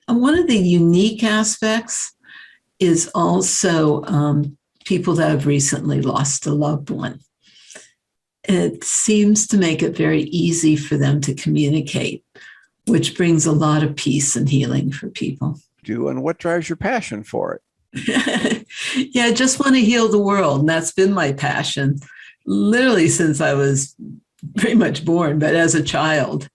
And one of the unique aspects is also people that have recently lost a loved one. It seems to make it very easy for them to communicate, which brings a lot of peace and healing for people. And what drives your passion for it? Yeah, I just want to heal the world. And that's been my passion literally since I was pretty much born, but as a child.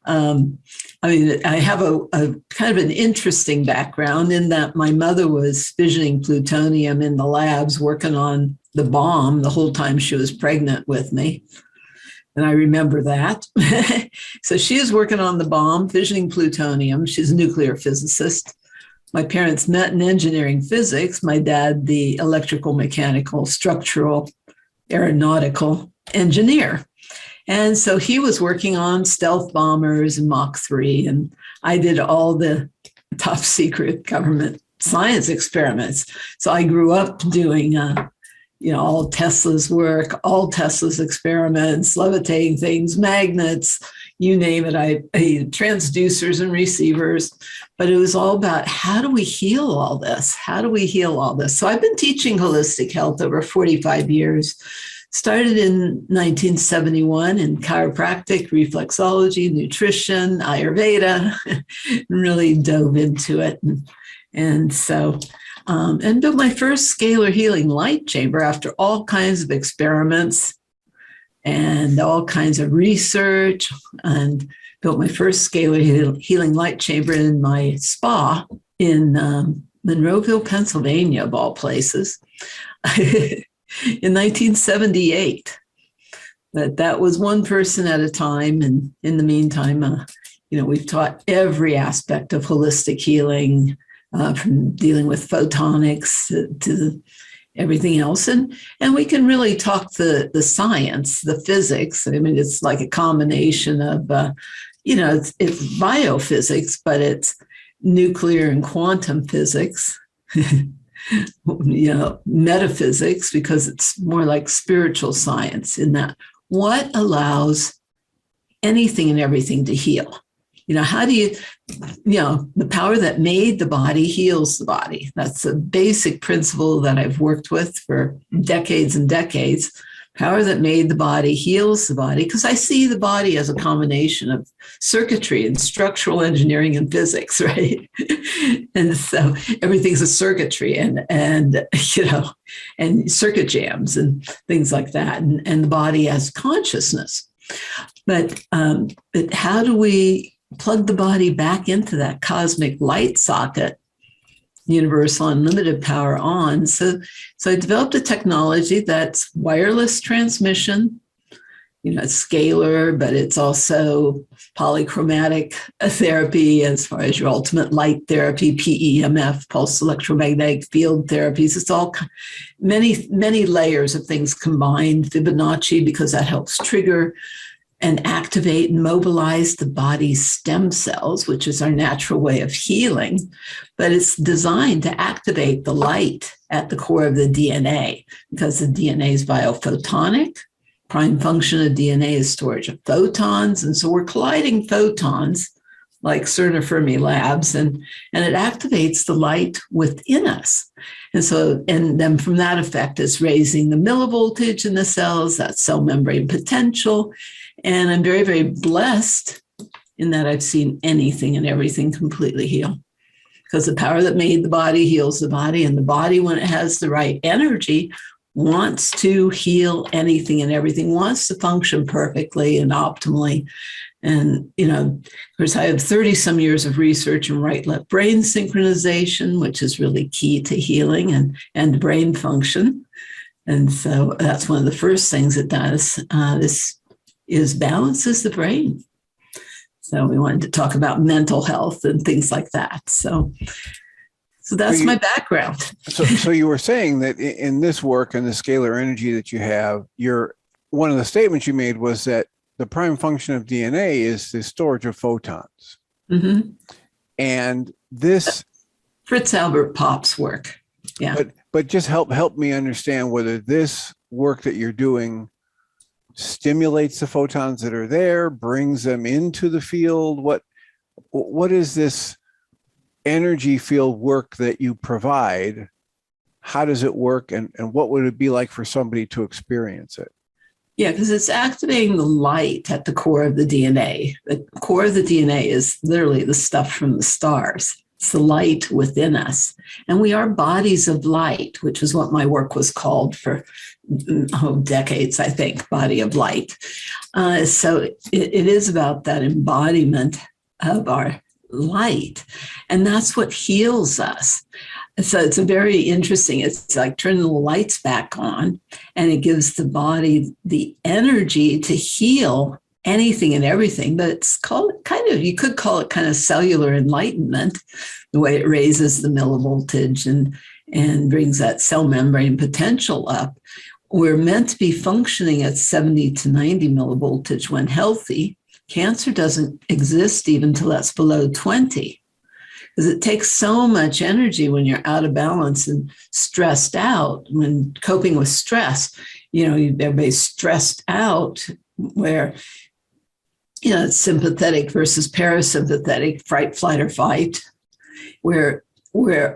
I have a kind of an interesting background in that my mother was fissioning plutonium in the labs working on the bomb the whole time she was pregnant with me. And I remember that. So she is working on the bomb, fissioning plutonium. She's a nuclear physicist. My parents met in engineering physics. My dad, the electrical, mechanical, structural, aeronautical engineer. And so he was working on stealth bombers and Mach 3, and I did all the top secret government science experiments. So I grew up doing, all Tesla's work, all Tesla's experiments, levitating things, magnets, you name it. I transducers and receivers, but it was all about how do we heal all this? How do we heal all this? So I've been teaching holistic health over 45 years. Started in 1971 in chiropractic, reflexology, nutrition, Ayurveda, and really dove into it. And built my first scalar healing light chamber after all kinds of experiments and all kinds of research, and built my first scalar healing light chamber in my spa in Monroeville, Pennsylvania, of all places. In 1978, that was one person at a time. And in the meantime, we've taught every aspect of holistic healing, from dealing with photonics to everything else. And we can really talk the science, the physics. I mean, it's like a combination of, it's biophysics, but it's nuclear and quantum physics. Metaphysics, because it's more like spiritual science in that what allows anything and everything to heal. How do the power that made the body heals the body. That's a basic principle that I've worked with for decades and decades. Power that made the body heals the body, because I see the body as a combination of circuitry and structural engineering and physics, right? And so everything's a circuitry and circuit jams and things like that. And the body has consciousness. But how do we plug the body back into that cosmic light socket, universal unlimited power on? So I developed a technology that's wireless transmission. It's scalar, but it's also polychromatic therapy as far as your ultimate light therapy, PEMF, pulse electromagnetic field therapies. It's all many, many layers of things combined. Fibonacci, because that helps trigger and activate and mobilize the body's stem cells, which is our natural way of healing. But it's designed to activate the light at the core of the DNA, because the DNA is biophotonic. Prime function of DNA is storage of photons. And so we're colliding photons like CERN Fermi labs, and it activates the light within us. And then from that effect is raising the millivoltage in the cells, that cell membrane potential. And I'm very, very blessed in that I've seen anything and everything completely heal, because the power that made the body heals the body, and the body, when it has the right energy, wants to heal anything and everything, wants to function perfectly and optimally. And, of course, I have 30 some years of research in right-left brain synchronization, which is really key to healing and brain function. And so that's one of the first things it does. This balances the brain. So we wanted to talk about mental health and things like that. So that's my background. So you were saying that in this work and the scalar energy that you have, one of the statements you made was that the prime function of DNA is the storage of photons. Mm-hmm. And this Fritz Albert Pop's work. Yeah. But just help me understand whether this work that you're doing stimulates the photons that are there, brings them into the field. What is this energy field work that you provide, how does it work, and what would it be like for somebody to experience it? Yeah, because it's activating the light at the core of the DNA. The core of the DNA is literally the stuff from the stars. It's the light within us. And we are bodies of light, which is what my work was called for decades, I think, body of light. So it is about that embodiment of our light. And that's what heals us. So it's a very interesting, it's like turning the lights back on, and it gives the body the energy to heal anything and everything. But it's called you could call it kind of cellular enlightenment, the way it raises the millivoltage and brings that cell membrane potential up. We're meant to be functioning at 70 to 90 millivoltage when healthy. Cancer doesn't exist even till that's below 20. Because it takes so much energy when you're out of balance and stressed out, when coping with stress. Everybody's stressed out where, it's sympathetic versus parasympathetic, fight, flight, or fight, where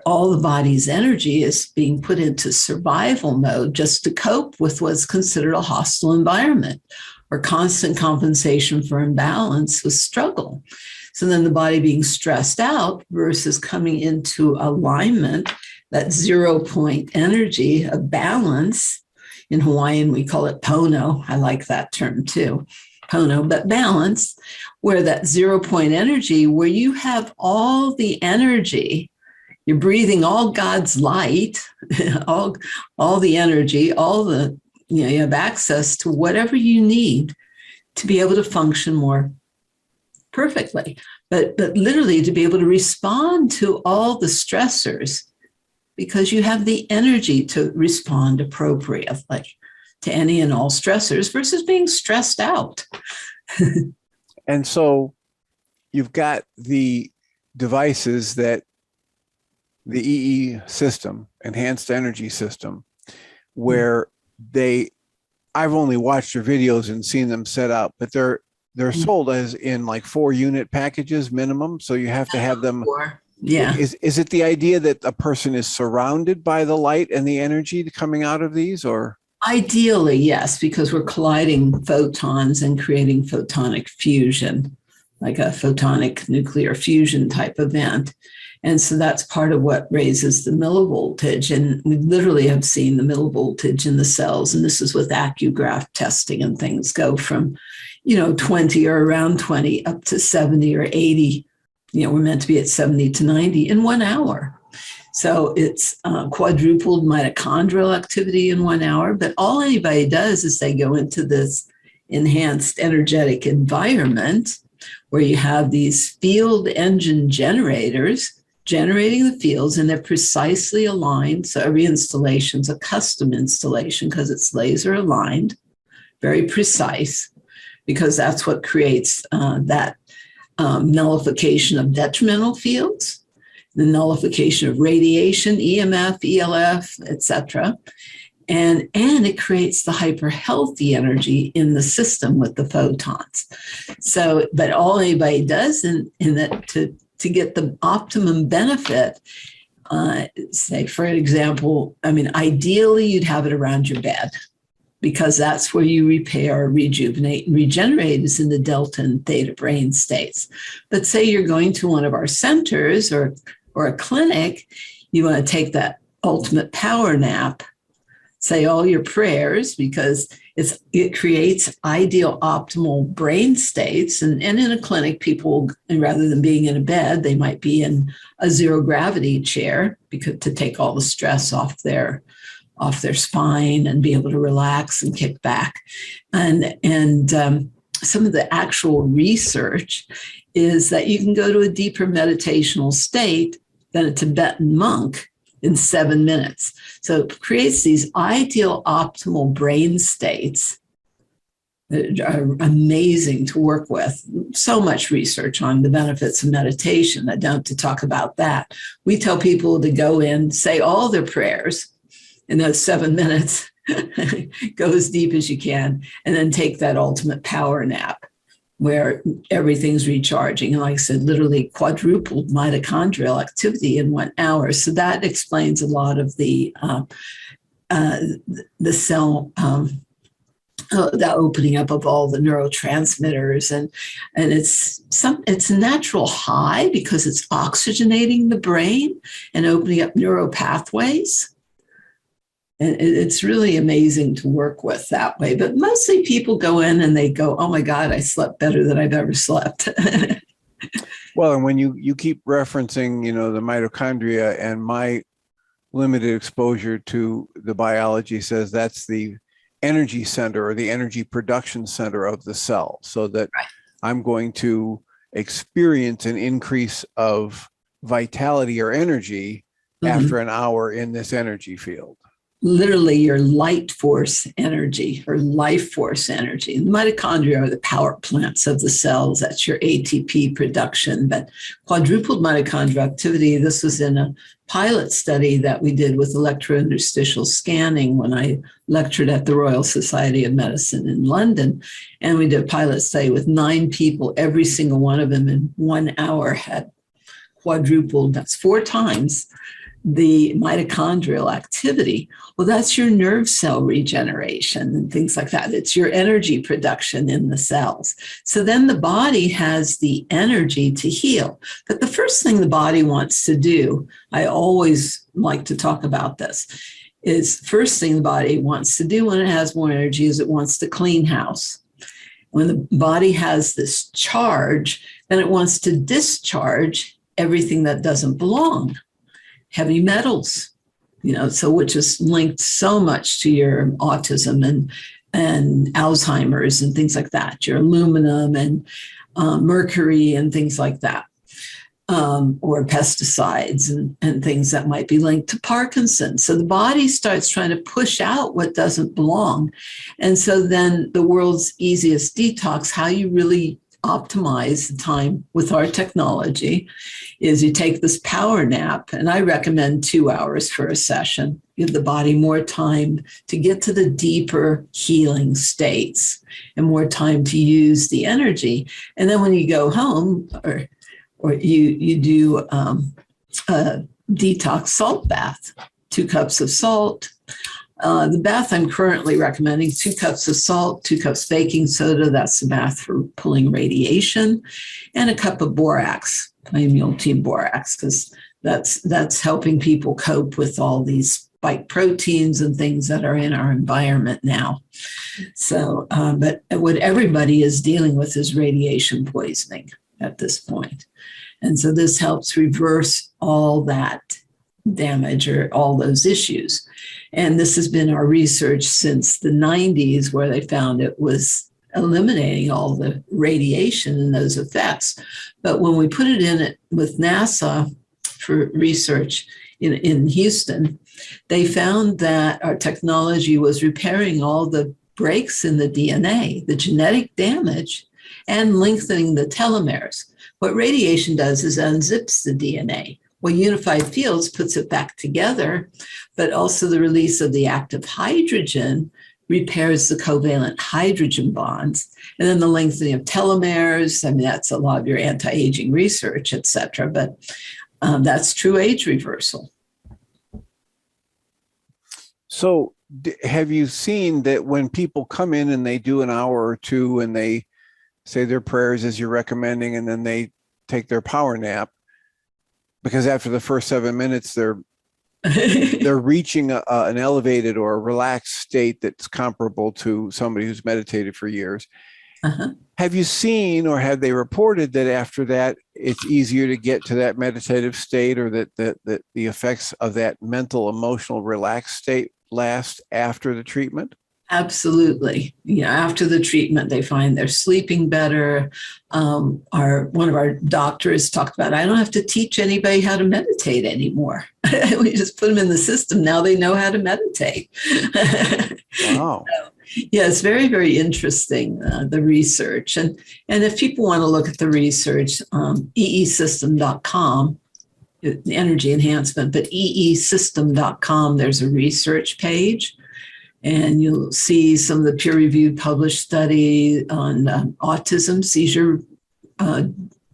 all the body's energy is being put into survival mode just to cope with what's considered a hostile environment, or constant compensation for imbalance with struggle. So then the body being stressed out versus coming into alignment, that 0 point energy of balance. In Hawaiian, we call it pono. I like that term too, pono, but balance, where that 0 point energy, where you have all the energy, you're breathing all God's light, all the energy, you have access to whatever you need to be able to function more perfectly, but literally to be able to respond to all the stressors, because you have the energy to respond appropriately to any and all stressors versus being stressed out. And so you've got the devices that the EESystem, enhanced energy system, where I've only watched your videos and seen them set up, but they're sold as in like 4-unit packages minimum. So you have to have them. Yeah. Is it the idea that a person is surrounded by the light and the energy coming out of these, or? Ideally, yes, because we're colliding photons and creating photonic fusion, like a photonic nuclear fusion type event. And so that's part of what raises the millivoltage. And we literally have seen the millivoltage in the cells. And this is with AccuGraph testing, and things go from, 20 or around 20 up to 70 or 80. We're meant to be at 70 to 90 in 1 hour. So it's quadrupled mitochondrial activity in 1 hour. But all anybody does is they go into this enhanced energetic environment where you have these field engine generators generating the fields, and they're precisely aligned. So every installation is a custom installation because it's laser aligned, very precise, because that's what creates that nullification of detrimental fields, the nullification of radiation, EMF, ELF, etc. And it creates the hyper healthy energy in the system with the photons. So, but all anybody does in that to get the optimum benefit, say, for example, ideally you'd have it around your bed, because that's where you repair, rejuvenate, and regenerate, is in the delta and theta brain states. But say you're going to one of our centers or a clinic, you want to take that ultimate power nap, say all your prayers, because it creates ideal optimal brain states. And in a clinic, people, rather than being in a bed, they might be in a zero gravity chair to take all the stress off their spine and be able to relax and kick back. And some of the actual research is that you can go to a deeper meditational state than a Tibetan monk in 7 minutes. So it creates these ideal optimal brain states that are amazing to work with. So much research on the benefits of meditation. I don't have to talk about that. We tell people to go in, say all their prayers in those 7 minutes, go as deep as you can, and then take that ultimate power nap, where everything's recharging. And like I said, literally quadrupled mitochondrial activity in 1 hour. So that explains a lot of the cell, the opening up of all the neurotransmitters, and it's a natural high because it's oxygenating the brain and opening up neural pathways. And it's really amazing to work with that way. But mostly people go in and they go, oh my God, I slept better than I've ever slept. Well, and when you keep referencing, the mitochondria, and my limited exposure to the biology says that's the energy center or the energy production center of the cell, so that right. I'm going to experience an increase of vitality or energy after an hour in this energy field. Literally your light force energy or life force energy. The mitochondria are the power plants of the cells. That's your ATP production. But quadrupled mitochondrial activity, this was in a pilot study that we did with electrointerstitial scanning when I lectured at the Royal Society of Medicine in London. And we did a pilot study with 9 people. Every single one of them in 1 hour had quadrupled, that's 4 times the mitochondrial activity. Well, that's your nerve cell regeneration and things like that. It's your energy production in the cells. So then the body has the energy to heal. But the first thing the body wants to do, I always like to talk about this, is first thing the body wants to do when it has more energy is it wants to clean house. When the body has this charge, then it wants to discharge everything that doesn't belong. Heavy metals, so which is linked so much to your autism and Alzheimer's and things like that, your aluminum and mercury and things like that, or pesticides and things that might be linked to Parkinson's. So the body starts trying to push out what doesn't belong. And so then the world's easiest detox, how you really optimize the time with our technology, is you take this power nap, and I recommend 2 hours for a session. Give the body more time to get to the deeper healing states and more time to use the energy. And then when you go home, or you do a detox salt bath, 2 cups of salt. The bath I'm currently recommending, 2 cups of salt, 2 cups baking soda, that's the bath for pulling radiation, and a cup of borax, plain team borax, because that's helping people cope with all these spike proteins and things that are in our environment now. So, but what everybody is dealing with is radiation poisoning at this point. And so this helps reverse all that damage or all those issues. And this has been our research since the 90s, where they found it was eliminating all the radiation and those effects. But when we put it in with NASA for research in Houston, they found that our technology was repairing all the breaks in the DNA, the genetic damage, and lengthening the telomeres. What radiation does is unzips the DNA. Well, unified fields puts it back together, but also the release of the active hydrogen repairs the covalent hydrogen bonds. And then the lengthening of telomeres, that's a lot of your anti-aging research, et cetera, but that's true age reversal. So have you seen that when people come in and they do an hour or 2 and they say their prayers as you're recommending, and then they take their power nap, because after the first 7 minutes, they're reaching an elevated or a relaxed state that's comparable to somebody who's meditated for years. Have you seen, or have they reported that after that, it's easier to get to that meditative state, or that the effects of that mental, emotional, relaxed state last after the treatment? Absolutely. After the treatment, they find they're sleeping better. One of our doctors talked about, I don't have to teach anybody how to meditate anymore. We just put them in the system. Now they know how to meditate. Wow. Yeah, it's very, very interesting, the research. And if people want to look at the research, EESystem.com, energy enhancement, but EESystem.com, there's a research page. And you'll see some of the peer-reviewed published study on autism, seizure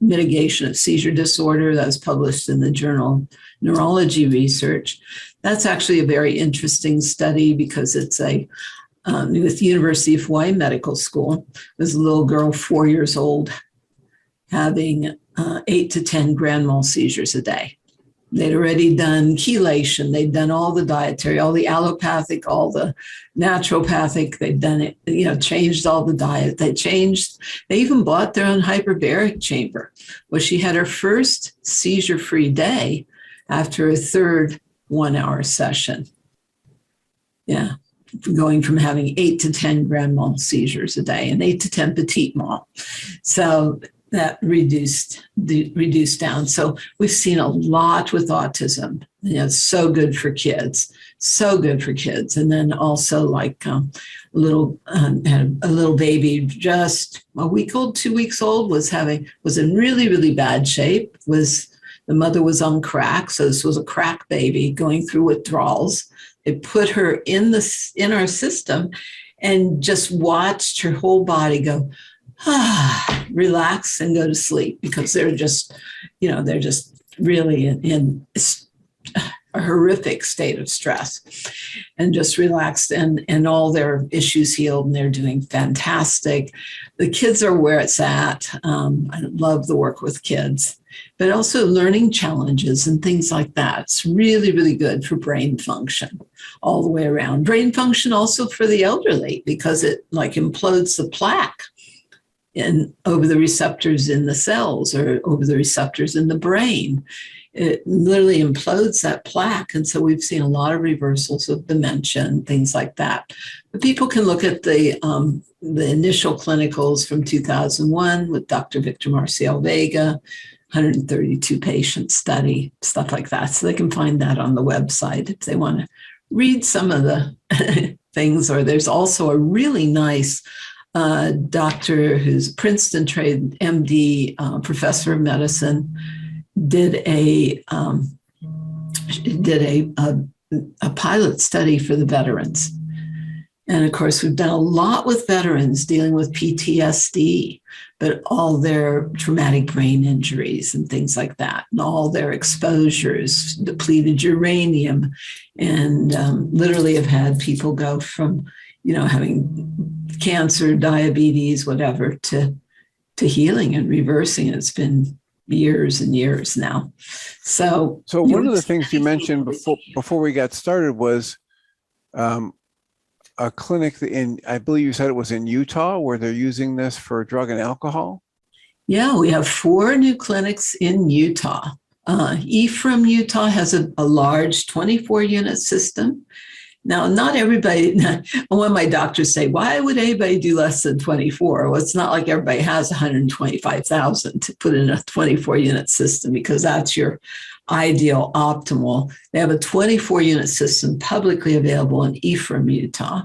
mitigation of seizure disorder that was published in the journal Neurology Research. That's actually a very interesting study because it's with the University of Hawaii Medical School. There's a little girl, 4 years old, having 8 to 10 grand mal seizures a day. They'd already done chelation. They'd done all the dietary, all the allopathic, all the naturopathic. They'd done it, changed all the diet. They even bought their own hyperbaric chamber. Well, she had her first seizure-free day after a third 1 hour session. Yeah. Going from having 8 to 10 grand mal seizures a day and 8 to 10 petit mal. So that reduced down. So we've seen a lot with autism. It's so good for kids, so good for kids. And then also like had a little baby just a week old, 2 weeks old, was in really, really bad shape. The mother was on crack. So this was a crack baby going through withdrawals. It put her in our system and just watched her whole body go, relax and go to sleep, because they're just really in a horrific state of stress, and just relaxed, and all their issues healed, and they're doing fantastic. The kids are where it's at. I love the work with kids, but also learning challenges and things like that. It's really, really good for brain function all the way around. Brain function also for the elderly, because it like implodes the plaque over the receptors in the cells or over the receptors in the brain. It literally implodes that plaque. And so we've seen a lot of reversals of dementia and things like that. But people can look at the initial clinicals from 2001 with Dr. Victor Marcial Vega, 132 patient study, stuff like that. So they can find that on the website if they want to read some of the things. Or there's also a really nice doctor who's Princeton trained MD, professor of medicine, did a pilot study for the veterans. And of course, we've done a lot with veterans dealing with PTSD, but all their traumatic brain injuries and things like that, and all their exposures, depleted uranium, and literally have had people go from, having cancer, diabetes, whatever, to healing and reversing. It's been years and years now. So one of the things you mentioned before we got started was a clinic I believe you said it was in Utah, where they're using this for drug and alcohol. Yeah, we have 4 new clinics in Utah. Ephraim, Utah has a large 24-unit system. Now, not everybody, one of my doctors say, why would anybody do less than 24? Well, it's not like everybody has 125,000 to put in a 24-unit system, because that's your ideal optimal. They have a 24-unit system publicly available in Ephraim, Utah.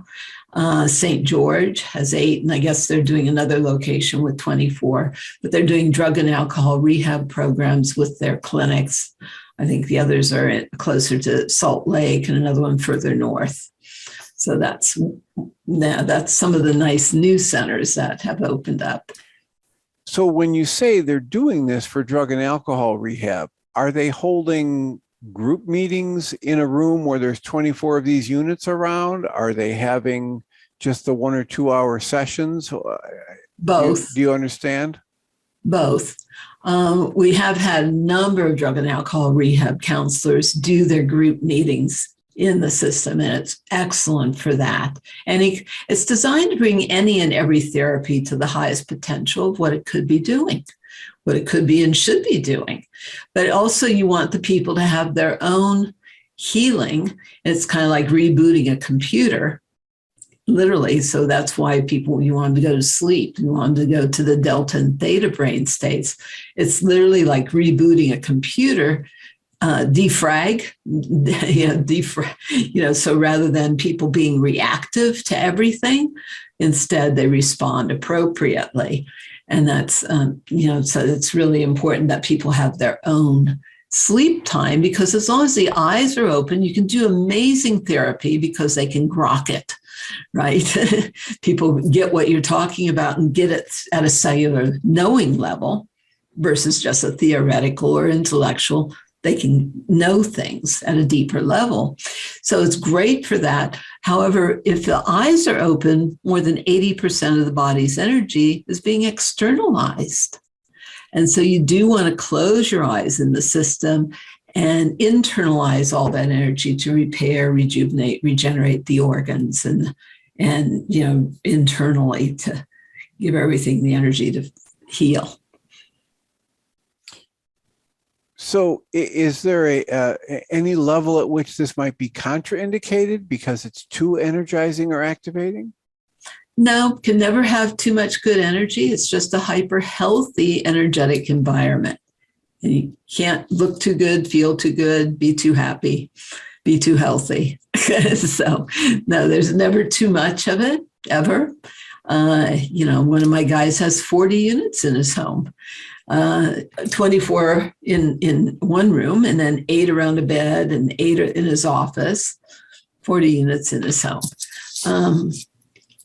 St. George has 8, and I guess they're doing another location with 24, but they're doing drug and alcohol rehab programs with their clinics. I think the others are closer to Salt Lake and another one further north. So that's some of the nice new centers that have opened up. So when you say they're doing this for drug and alcohol rehab, are they holding group meetings in a room where there's 24 of these units around? Are they having just the 1 or 2 hour sessions? Both. Do you understand? Both. We have had a number of drug and alcohol rehab counselors do their group meetings in the system, and it's excellent for that. And it's designed to bring any and every therapy to the highest potential of what it could be doing, what it could be and should be doing. But also you want the people to have their own healing. It's kind of like rebooting a computer, literally. So that's why you want them to go to sleep. You want them to go to the delta and theta brain states. It's literally like rebooting a computer, defrag, so rather than people being reactive to everything, instead they respond appropriately. And that's, so it's really important that people have their own sleep time, because as long as the eyes are open, you can do amazing therapy because they can grok it. right? People get what you're talking about and get it at a cellular knowing level versus just a theoretical or intellectual. They can know things at a deeper level. So it's great for that. However, if the eyes are open, more than 80% of the body's energy is being externalized. And so you do want to close your eyes in the system and internalize all that energy to repair, rejuvenate, regenerate the organs and internally to give everything the energy to heal. So is there any level at which this might be contraindicated because it's too energizing or activating? No, can never have too much good energy. It's just a hyper healthy energetic environment. And you can't look too good, feel too good, be too happy, be too healthy. So no, there's never too much of it, ever. One of my guys has 40 units in his home. 24 in one room and then 8 around a bed and 8 in his office, 40 units in his home.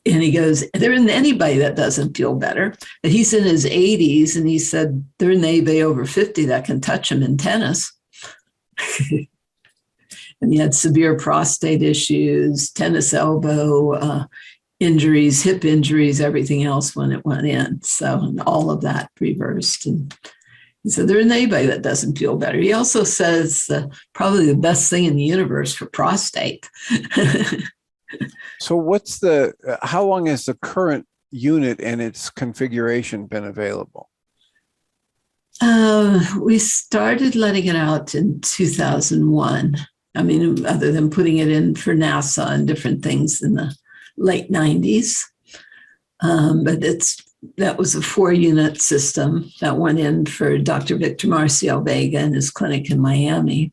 And he goes, there isn't anybody that doesn't feel better. But he's in his 80s and he said, there isn't anybody over 50 that can touch him in tennis. And he had severe prostate issues, tennis elbow, injuries, hip injuries, everything else when it went in. So all of that reversed. And so there isn't anybody that doesn't feel better. He also says probably the best thing in the universe for prostate. So how long has the current unit and its configuration been available? We started letting it out in 2001. I mean, other than putting it in for NASA and different things in the late 90s. But that was a 4-unit system that went in for Dr. Victor Marcial Vega in his clinic in Miami.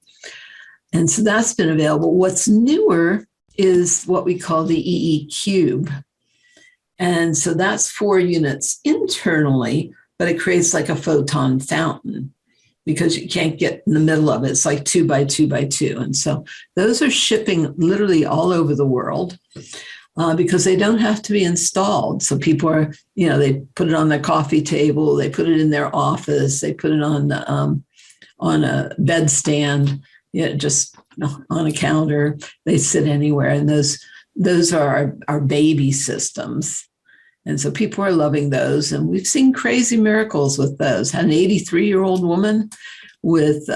And so that's been available. What's newer is what we call the EE cube. And so that's 4 units internally, but it creates like a photon fountain because you can't get in the middle of it. It's like 2 by 2 by 2. And so those are shipping literally all over the world. Because they don't have to be installed. So people are, they put it on their coffee table, they put it in their office, they put it on a bedstand, just on a counter. They sit anywhere, and those are our baby systems. And so people are loving those, and we've seen crazy miracles with those. Had an 83-year-old woman with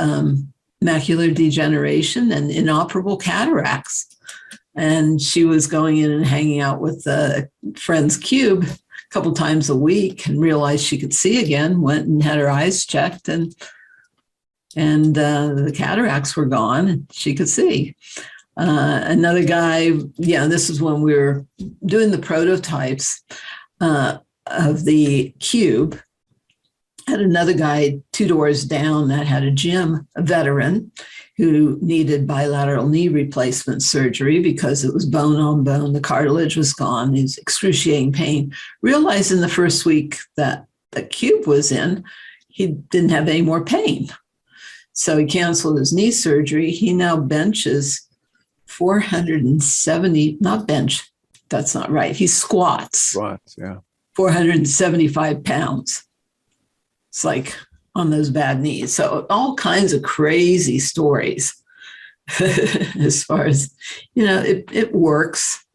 macular degeneration and inoperable cataracts. And she was going in and hanging out with a friend's cube a couple times a week and realized she could see again, went and had her eyes checked and the cataracts were gone and she could see. Another guy, this is when we were doing the prototypes of the cube. Had another guy 2 doors down that had a gym, a veteran, who needed bilateral knee replacement surgery because it was bone on bone. The cartilage was gone. He was excruciating pain. Realized in the first week that the cube was in, he didn't have any more pain. So he canceled his knee surgery. He now benches 470, not bench, that's not right. He squats. 475 pounds. It's like on those bad knees. So all kinds of crazy stories as far as, it works.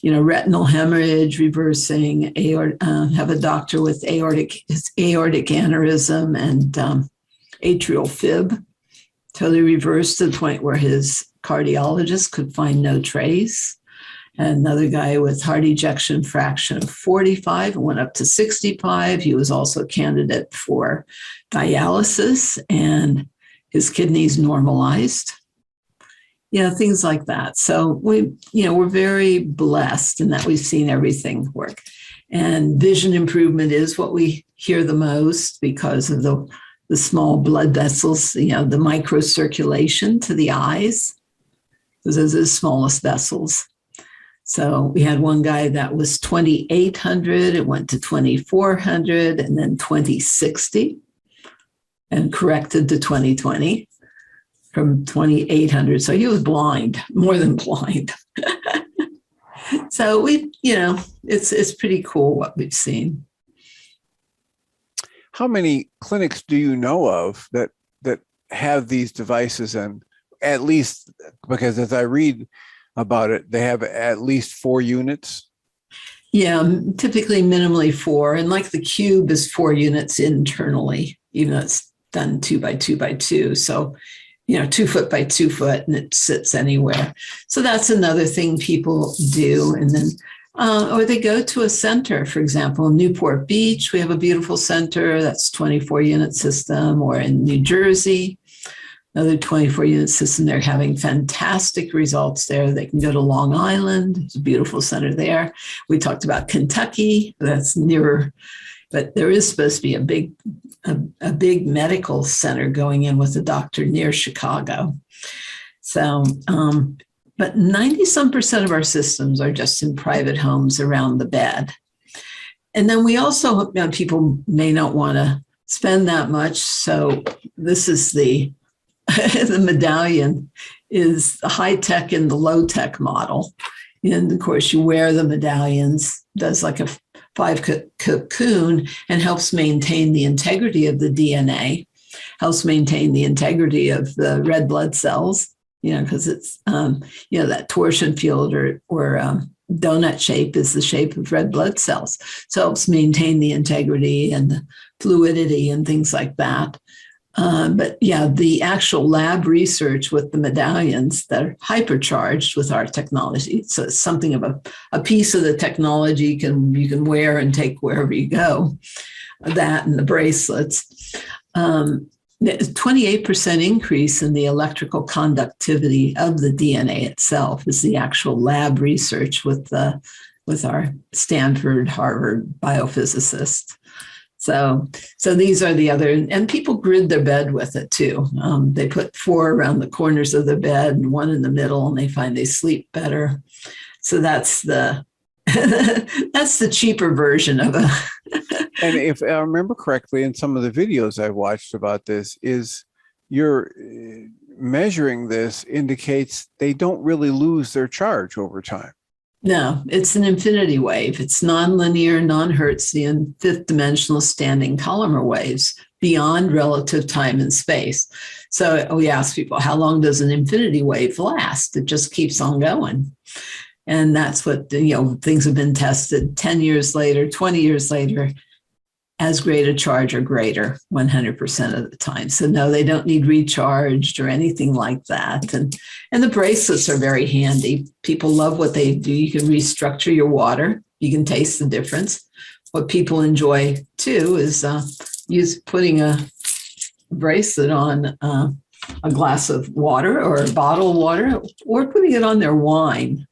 Retinal hemorrhage, reversing, have a doctor with aortic aneurysm and atrial fib, totally reversed to the point where his cardiologist could find no trace. Another guy with heart ejection fraction of 45 went up to 65. He was also a candidate for dialysis and his kidneys normalized. Things like that. So we're very blessed in that we've seen everything work. And vision improvement is what we hear the most because of the small blood vessels, the microcirculation to the eyes. Those are the smallest vessels. So we had one guy that was 2,800, it went to 2,400, and then 2,060, and corrected to 2020 from 2,800. So he was blind, more than blind. So it's pretty cool what we've seen. How many clinics do you know of that have these devices? And at least, because as I read about it, they have at least 4 units. Yeah, typically minimally 4. And like the cube is 4 units internally, even though it's done 2 by 2 by 2. So, 2 foot by 2 foot, and it sits anywhere. So that's another thing people do. And then, or they go to a center, for example, in Newport Beach, we have a beautiful center that's 24 unit system, or in New Jersey, another 24 unit system. They're having fantastic results there. They can go to Long Island. It's a beautiful center there. We talked about Kentucky. That's nearer, but there is supposed to be a big medical center going in with a doctor near Chicago. So, but 90% of our systems are just in private homes around the bed. And then we also, people may not want to spend that much. So this is the medallion is the high tech and the low tech model. And of course, you wear the medallions, does like a 5 cocoon, and helps maintain the integrity of the DNA, helps maintain the integrity of the red blood cells, because it's, that torsion field or donut shape is the shape of red blood cells. So it helps maintain the integrity and the fluidity and things like that. But the actual lab research with the medallions that are hypercharged with our technology. So it's something of a piece of the technology you can wear and take wherever you go. That and the bracelets. 28% increase in the electrical conductivity of the DNA itself is the actual lab research with our Stanford, Harvard biophysicists. So these are the other, and people grid their bed with it too. They put 4 around the corners of the bed and 1 in the middle, and they find they sleep better. So that's the cheaper version of a. And if I remember correctly, in some of the videos I watched about this, is you're measuring this indicates they don't really lose their charge over time. No, it's an infinity wave. It's nonlinear, non-Hertzian, 5th dimensional standing Coulomber waves beyond relative time and space. So we ask people, how long does an infinity wave last? It just keeps on going. And that's what, things have been tested 10 years later, 20 years later, as great a charge or greater 100% of the time. So no, they don't need recharged or anything like that. And the bracelets are very handy. People love what they do. You can restructure your water. You can taste the difference. What people enjoy too is putting a bracelet on a glass of water or a bottle of water, or putting it on their wine.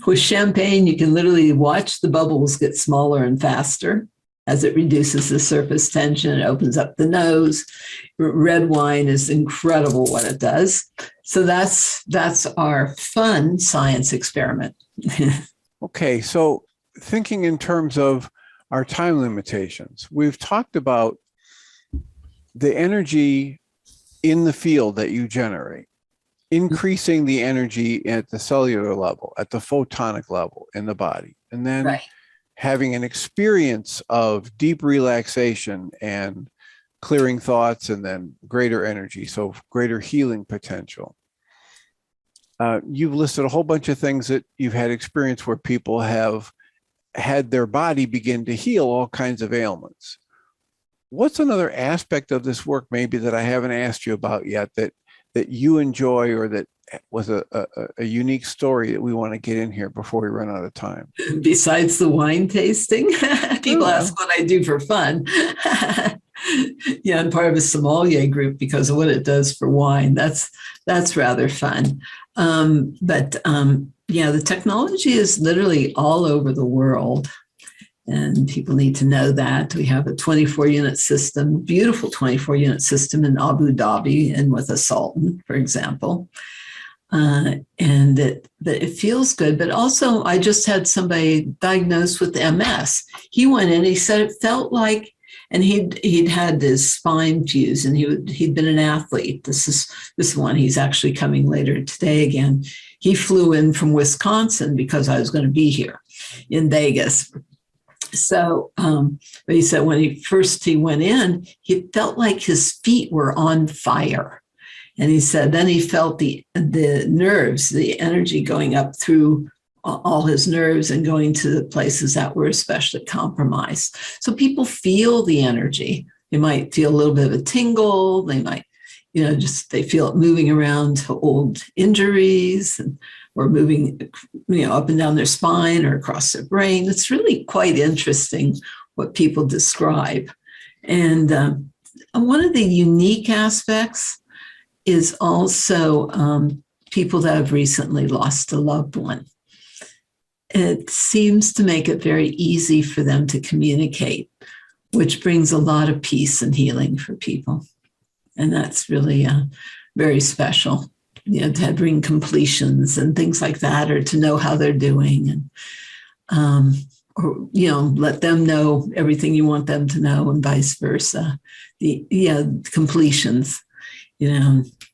With champagne, you can literally watch the bubbles get smaller and faster as it reduces the surface tension. It opens up the nose. Red wine is incredible what it does. So that's our fun science experiment. Okay, so thinking in terms of our time limitations, we've talked about the energy in the field that you generate, increasing the energy at the cellular level, at the photonic level in the body, and then right. Having an experience of deep relaxation and clearing thoughts, and then greater energy, so greater healing potential. You've listed a whole bunch of things that you've had experience where people have had their body begin to heal all kinds of ailments. What's another aspect of this work maybe that I haven't asked you about yet that you enjoy, or that was a unique story that we want to get in here before we run out of time? Besides the wine tasting, people ask what I do for fun. I'm part of a sommelier group because of what it does for wine. That's rather fun. The technology is literally all over the world, and people need to know that. We have a 24-unit system, beautiful 24-unit system in Abu Dhabi, and with a sultan, for example. And it feels good. But also, I just had somebody diagnosed with MS. He went in, he said it felt like And he'd had his spine fused, and he'd been an athlete. This is one. He's actually coming later today again. He flew in from Wisconsin because I was going to be here in Vegas. So, but he said when he went in, he felt like his feet were on fire. And he said then he felt the nerves, the energy going up through all his nerves and going to the places that were especially compromised. So people feel the energy. They might feel a little bit of a tingle. They might, they feel it moving around to old injuries or moving, up and down their spine or across their brain. It's really quite interesting what people describe. And one of the unique aspects is also people that have recently lost a loved one. It seems to make it very easy for them to communicate, which brings a lot of peace and healing for people. And that's really very special, to bring completions and things like that, or to know how they're doing, and let them know everything you want them to know, and vice versa. The completions,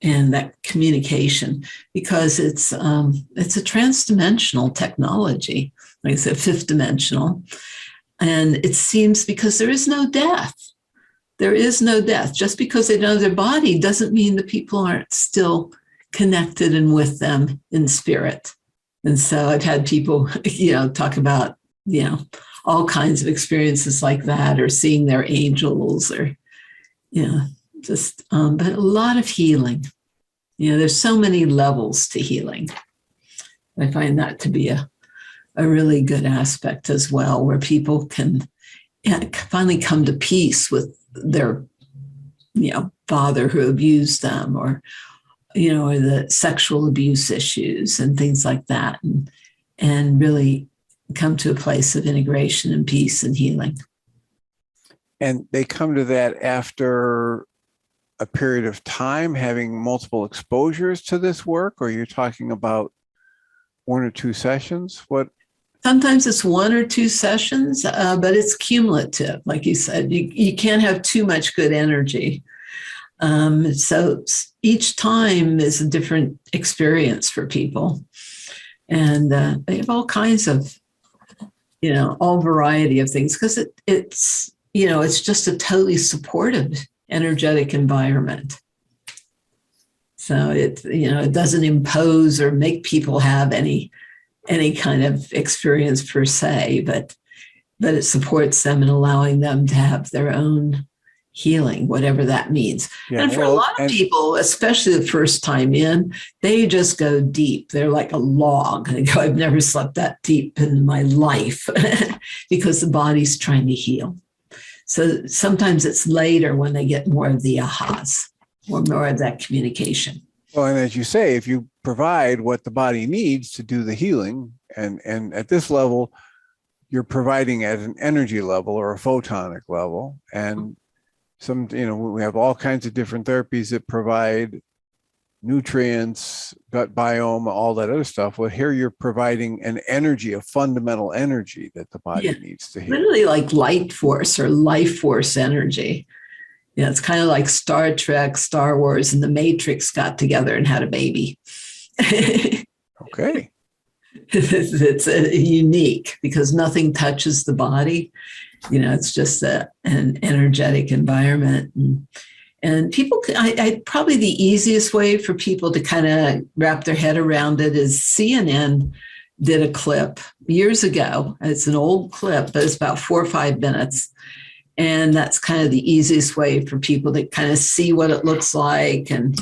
and that communication, because it's a transdimensional technology, like I said, fifth dimensional. And it seems because there is no death. There is no death. Just because they know their body doesn't mean the people aren't still connected and with them in spirit. And so I've had people, talk about, all kinds of experiences like that, or seeing their angels, or, but a lot of healing. There's so many levels to healing. I find that to be a really good aspect as well, where people can finally come to peace with their, father who abused them, or the sexual abuse issues and things like that, and really come to a place of integration and peace and healing. And they come to that after a period of time, having multiple exposures to this work, or you're talking about 1 or 2 sessions? What? Sometimes it's 1 or 2 sessions, but it's cumulative. Like you said, you can't have too much good energy. So each time is a different experience for people. And they have all kinds of, all variety of things, because it's just a totally supportive, energetic environment. So it doesn't impose or make people have any kind of experience per se, but it supports them in allowing them to have their own healing, whatever that means. Yeah, and for a lot of people, especially the first time in, they just go deep. They're like a log. They go, I've never slept that deep in my life, because the body's trying to heal. So sometimes it's later when they get more of the ahas, or more of that communication. Well, and as you say, if you provide what the body needs to do the healing, and at this level, you're providing at an energy level or a photonic level. And we have all kinds of different therapies that provide nutrients, gut biome, all that other stuff. Well, here you're providing an energy, a fundamental energy that the body needs to heal. Literally like light force or life force energy. It's kind of like Star Trek, Star Wars, and the Matrix got together and had a baby. Okay. It's unique because nothing touches the body. It's just an energetic environment. And people, probably the easiest way for people to kind of wrap their head around it is CNN did a clip years ago. It's an old clip, but it's about 4 or 5 minutes. And that's kind of the easiest way for people to kind of see what it looks like and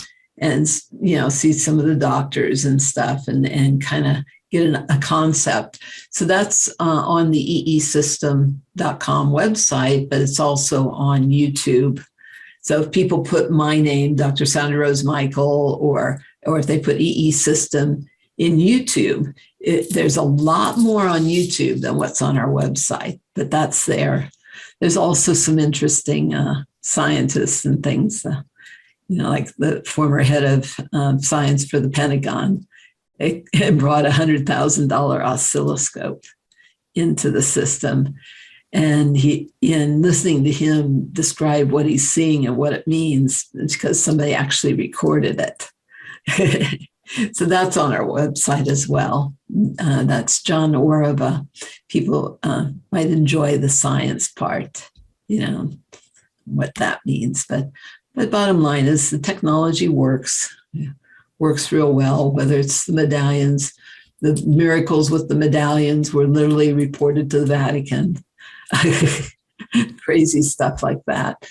see some of the doctors and stuff and kind of get a concept. So that's on the EESystem.com website, but it's also on YouTube. So if people put my name, Dr. Sandra Rose Michael, or if they put EESystem in YouTube, there's a lot more on YouTube than what's on our website, but that's there. There's also some interesting scientists and things, like the former head of science for the Pentagon. They had brought $100,000 oscilloscope into the system. And in listening to him describe what he's seeing and what it means, it's because somebody actually recorded it. So that's on our website as well. That's John Orova. People might enjoy the science part, what that means. But bottom line is the technology works real well, whether it's the medallions. The miracles with the medallions were literally reported to the Vatican. Crazy stuff like that.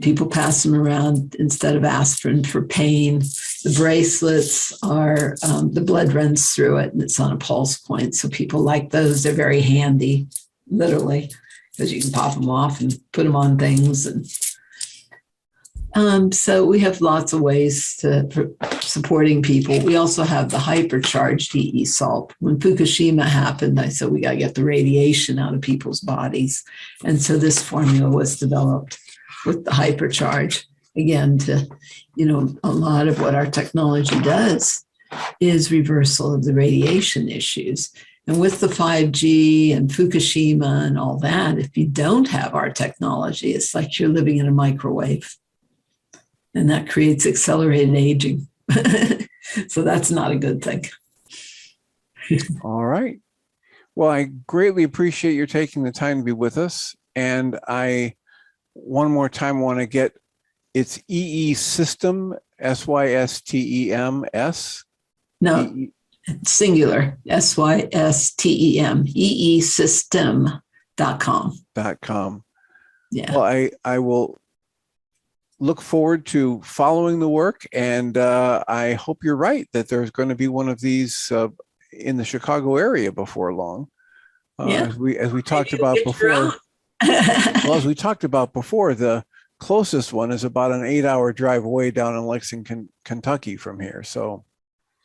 People pass them around instead of aspirin for pain. The bracelets are, the blood runs through it and it's on a pulse point. So people like those. They're very handy, literally, because you can pop them off and put them on things. And so we have lots of ways for supporting people. We also have the hypercharged EE salt. When Fukushima happened, I said we got to get the radiation out of people's bodies. And so this formula was developed with the hypercharge. Again, a lot of what our technology does is reversal of the radiation issues. And with the 5G and Fukushima and all that, if you don't have our technology, it's like you're living in a microwave. And that creates accelerated aging. So that's not a good thing. All right. Well, I greatly appreciate your taking the time to be with us. And I, one more time, want to get, it's EESystem, SYSTEMS. No, singular, SYSTEM, EESystem.com. Yeah. Well, I will look forward to following the work, and I hope you're right that there's going to be one of these in the Chicago area before long. As we talked about before. Well, as we talked about before, the closest one is about an 8-hour drive away down in Lexington, Kentucky from here. So,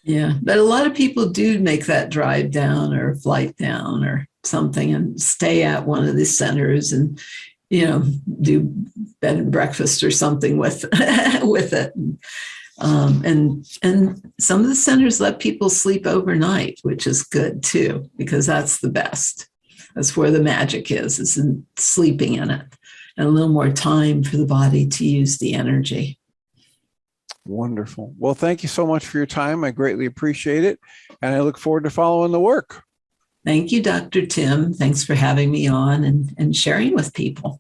yeah, but a lot of people do make that drive down or flight down or something and stay at one of these centers and do bed and breakfast or something with it. And some of the centers let people sleep overnight, which is good too, because that's the best. That's where the magic is in sleeping in it and a little more time for the body to use the energy. Wonderful. Well, thank you so much for your time. I greatly appreciate it. And I look forward to following the work. Thank you, Dr. Tim. Thanks for having me on and sharing with people.